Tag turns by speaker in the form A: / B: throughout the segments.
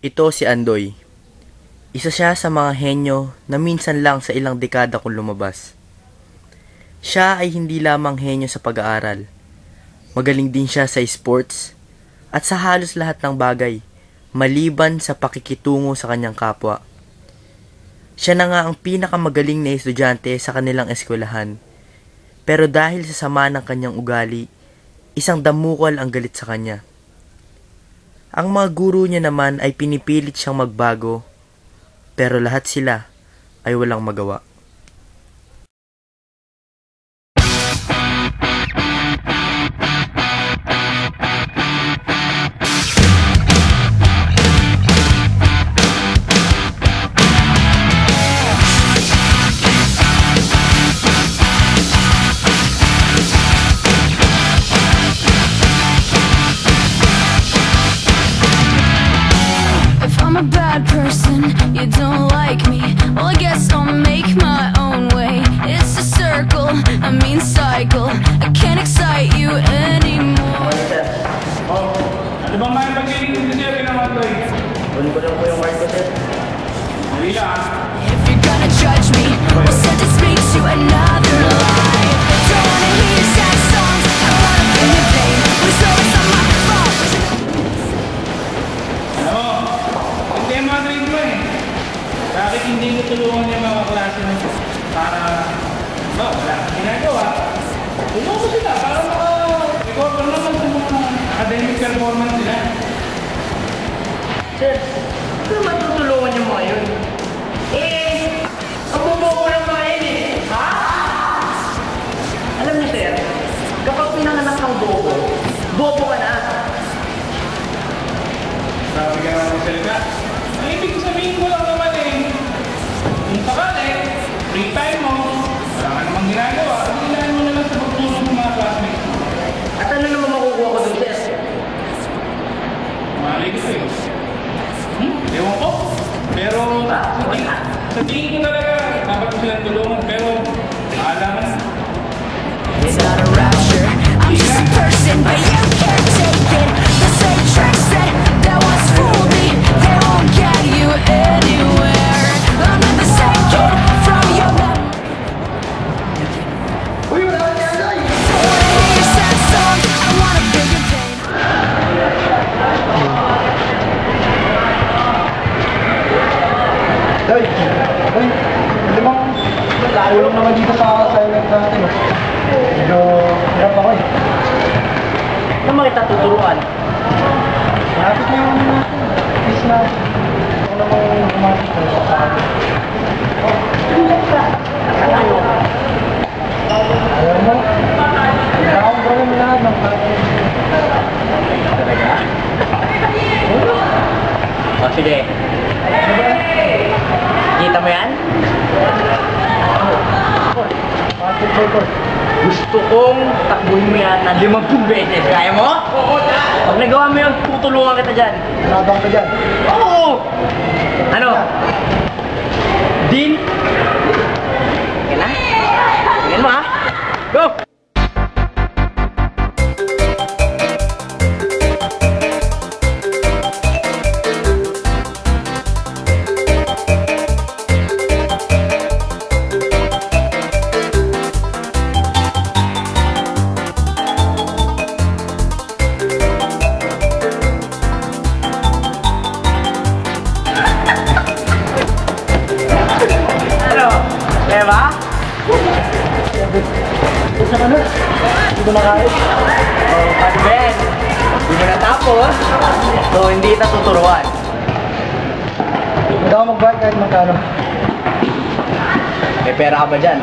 A: Ito si Andoy. Isa siya sa mga henyo na minsan lang sa ilang dekada kong lumabas. Siya ay hindi lamang henyo sa pag-aaral. Magaling din siya sa sports at sa halos lahat ng bagay, maliban sa pakikitungo sa kanyang kapwa. Siya na nga ang pinakamagaling na estudyante sa kanilang eskwelahan. Pero dahil sa sama ng kanyang ugali, isang damukal ang galit sa kanya. Ang mga guro niya naman ay pinipilit siyang magbago, pero lahat sila ay walang magawa.
B: I'm a bad person, you don't like me. Well, I guess I'll make my own way. It's a circle, I mean cycle. I can't excite you anymore.
C: Ano bang may pag-iling ko siya ginawa to eh?
A: Kunin ko lang po yung card ko, sir.
C: Dali lang.
B: If you're gonna judge me, we'll sentence me to another life. Don't wanna hear your sad songs, I don't wanna feel your pain. Please know it's not my fault.
C: Ano? Hindi yung mga grade mo eh. Bakit hindi ko tulungan yung mga klase mo para wala kang ginagawa? Tulungan mo sila para maka-recover naman sa mga academic performance nila.
A: Sir, ano naman tutulungan yung mga yun? Ang bobo ng mga yun eh. Ha? Alam niyo, sir, kapag pinanganak kang bobo, bobo ka na.
C: Sabi ka naman ng salita. Ang ibig sabihin ko lang naman eh, kung sakali, free time mo, wala ka namang ginagawa, ginagawa mo na lang sa pagtulong ng mga classmates mo.
A: At ano naman makukuha ko dun, sir?
C: Malay ko sa'yo. Ewan ko. Pero sa tingin ko talaga, dapat ko silang tulungan. Pero, maaala ka na.
B: It's not a rapture, I'm just a person, but you can't take it. The same tricks that once fooled me, they won't get you anywhere. I'm not the same kid from your memory.
A: Uy, wala ka niya, Day!
B: Don't wanna hear your sad songs, I wanna feel your pain.
D: Day! Day! Limang tulong naman dito sa assignment natin. Medyo hirap ako eh.
A: Ano mga kita tuturuan?
D: Malapit na yung quiz na. Ako namang umapit na sa akin.
A: Ano?
D: Alam mo, kailangan ko rin lahat ng akin.
A: Talaga? O, sige. Kita mo yan?
D: Basketball court.
A: Gusto kong takbuhin mo yan ng 50 beses. Kaya mo? Oo na! Pag nagawa mo yun, tutulungan kita dyan.
D: Labang ka dyan.
A: Oo! Ano? Deal? Sige na? Tingnan mo ha? Go! Ano? Kaya ba?
D: Isa ka na. Hindi ko nakain.
A: Oh, Pati Ben, hindi mo natapos, so hindi kita tuturuan.
D: Hindi ako mag-buy kahit magkano.
A: May pera ka ba dyan?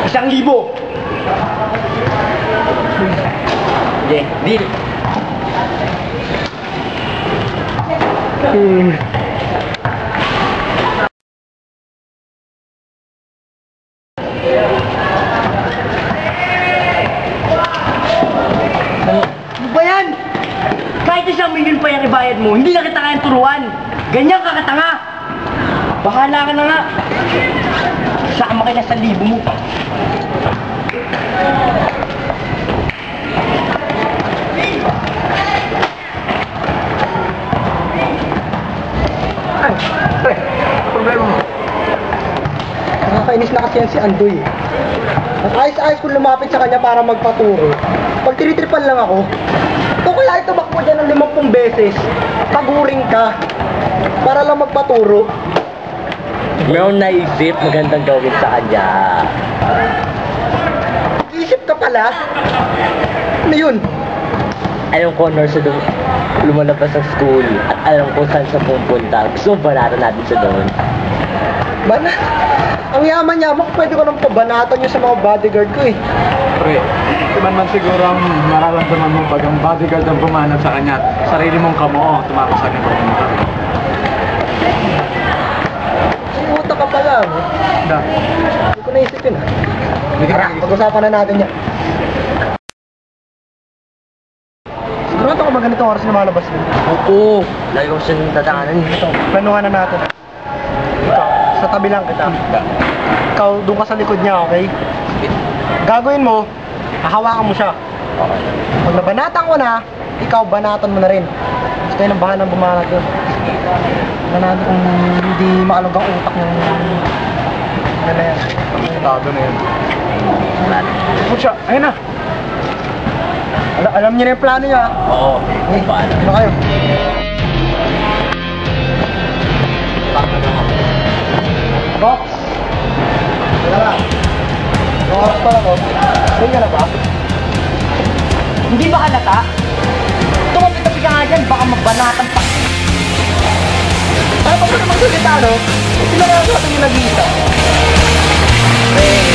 A: 1,000! Sige, deal! Ano ba yan? Kahit 1,000,000 pa yung ibayad mo, hindi na kita kayang turuan. Ganyan ka katanga. Bahala ka na nga. Sama ka na 1,000 mo.
D: kasi yan si Andoy. At ayos-ayos kong lumapit sa kanya para magpaturo. Pag tinitripan lang ako, ito kaya tumakbo dyan ng 50 beses. Paguring ka. Para lang magpaturo.
E: Meron naisip magandang gawin sa kanya.
D: Isip ka pala. Ano yun?
E: Alam ko, nurse, lumalabas sa school at alam ko saan siya pupunta. Gusto mo banatan natin siya doon.
D: Banat? Ang yaman-yaman, pwede ko nang pabanatan nyo sa mga bodyguard ko eh.
C: Pre, iban man siguro ang nararamdaman mo pag ang bodyguard ang pumanag sa kanya at sarili mong kamoo tumakas sa kanya.
D: Simuta ka pala, no?
C: Da.
D: Hindi ko naisip yun, ha? Tara, pag-usapan na natin yan. Sigurado ko ba ganitong oras na malabas yun?
E: Oo, lagi ko siya tatakanan. Ito.
D: Planuhan na natin. Ikaw, sa tabi lang kita. Ikaw, doon ka sa likod niya, okay? Gagawin mo, hahawakan mo siya.
E: Okay.
D: Pag nabanatan ko na, ikaw banatan mo na rin. Gusto kayo ng bahanang bumanat doon. Banatan kung hindi makalog ang utak ng... Ano na yan?
C: Estado na yun.
D: Pucha, ayun na. Alam niyo na yung plano niya.
E: Oo,
D: Eh,
E: paano?
D: ano kayo? Box! Wala lang. Yung oras pa lang ko. Ayun ka na ba?
A: Hindi ba halata? Tumapit-tapit ka nga dyan, baka magbanatan pa.
D: Ano pa ba naman salita, no? Sila na ako yung nag-iisa.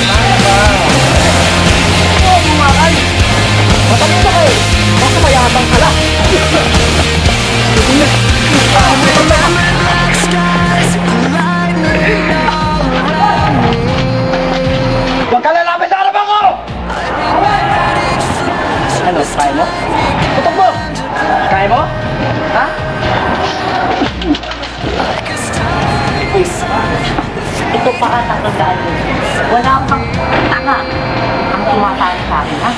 A: Paano ba? Oo, bumakal. Matalino ka eh. Baka mayabang ka lang.
D: Huwag ka lalapit sa harapan ko!
A: Ano, kaya mo?
D: Tutok mo!
A: Kaya mo? Ha?
F: Ito pa ang tatandaan mo. Wala kang tanga ang tumatalo sa akin, ha?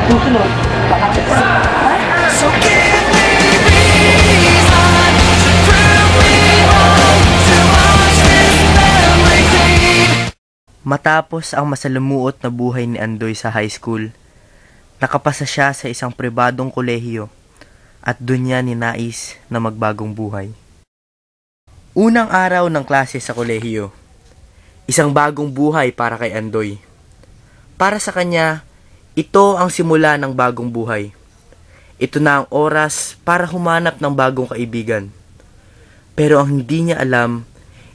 A: Susunod. Baka
B: So give me reason to prove me wrong, to wash this memory clean.
A: Matapos ang masalimuot na buhay ni Andoy sa high school, nakapasa siya sa isang pribadong kolehiyo at doon niya ninais na magbagong buhay. Unang araw ng klase sa kolehiyo, isang bagong buhay para kay Andoy. Para sa kanya, ito ang simula ng bagong buhay. Ito na ang oras para humanap ng bagong kaibigan. Pero ang hindi niya alam,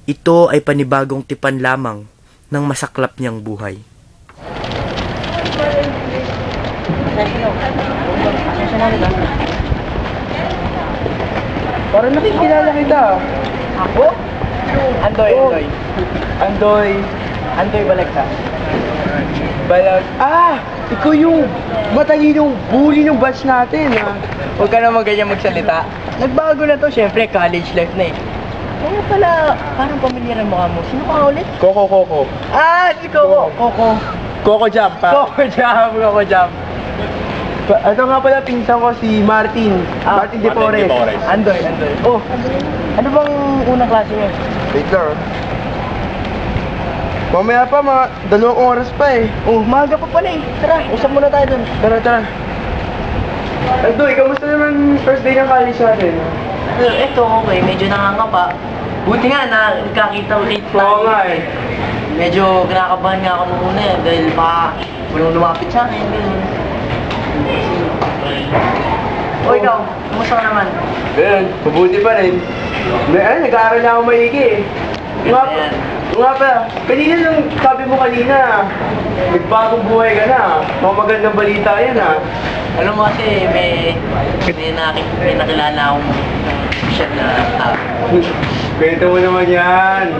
A: ito ay panibagong tipan lamang ng masaklap niyang buhay.
D: Parang nakikilala kita.
A: Ako? Andoy, Andoy.
D: Andoy.
A: Andoy Balagta.
D: Balag. Ah! Ikaw yung matalinong bully ng batch natin, ha?
A: Huwag ka naman ganyan magsalita. Nagbago na to, syempre, college life na eh. Kaya pala, parang pamilyar ang mukha mo. Sino ka ulit?
D: Coco.
A: Ah, si Coco. Coco.
D: Coco Jam, pa.
A: Coco Jam, Coco Jam.
D: Ito nga pala, pinsan ko si Martin. Martin De Forest.
A: Andoy, Andoy. Oh, ano bang unang klase niyo?
D: Wait lang, mamaya pa, mga 2 oras pa eh.
A: Oh, maaga pa pala eh. Tara, usap muna tayo dun.
D: Tara. Andoy, kamusta naman first day ng college natin?
F: Ito, okay, medyo nangangapa. Buti nga na nagkakita ulit
D: Oo nga eh.
F: Medyo kinakabahan nga ako nung una eh, dahil baka walang lumapit sa akin. Ganun.
A: O ikaw, kumusta ka naman?
D: Ganun, mabuti pa rin. Nag-aaral na ako maigi eh. Nga pa, kanina nung sabi mo kanina, nagbagong buhay ka na. Mga magandang balita yan ha.
F: Alam mo kasi, may nakilala akong siya na tao.
D: Kwento mo naman yan.